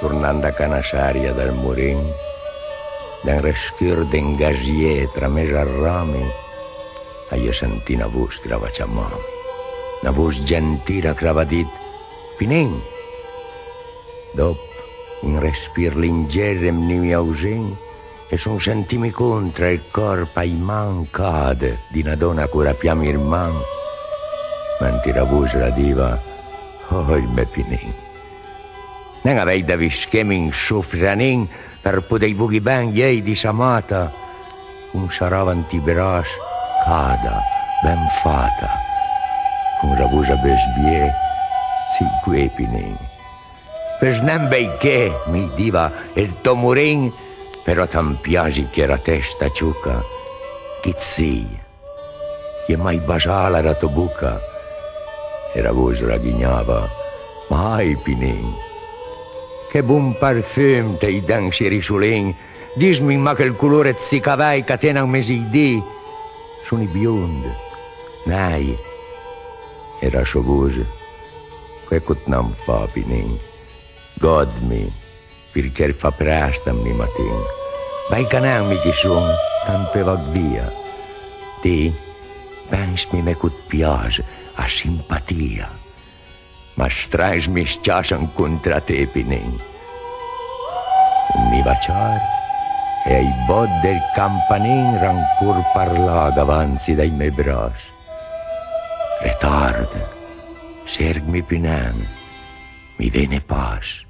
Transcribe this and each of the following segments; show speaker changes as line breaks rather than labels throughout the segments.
tornando a Canassaria dal Morin, d'un rescur d'engagier tra me a rami, io sentì una voce che va chiamami, una voce gentile che va dit, Pinin. Dopo, un respiro leggero mi ausen e son sentimi contro il corpo ai man cade di una donna che rapiamo il man, mentre la voce la diva, oh il me Pinin. Non avei da vischemi in soffranin per poter voghi ben ieri di samata, un saravanti bras cada, ben fatta, con la voce besbie, si qui Pinin. Per snembei che mi diva il tomurin, però tan piaci che la testa ciuca, che zi, e mai basala la tua buca, e la voce la ghignava, mai Pinin. Che buon parfum te i dansi risulin, dismi ma che il colore zicavai catena un mesi di, sono i biondi, nai, era sua voce, che non fa Pinin. Godmi, perché fa presto a mi mattin. Vai canami che son, tanto va via. Ti, pensmi me che piace, a simpatia. Ma strais mi sciasan contra te, Pinin. Mi baciar, e ai bod del campanin rancor parlaga avanzi dai miei bras. Retarda, sergmi Pinin, mi viene pas.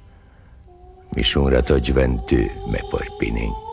Mi sono la tua gioventù, me porpinin.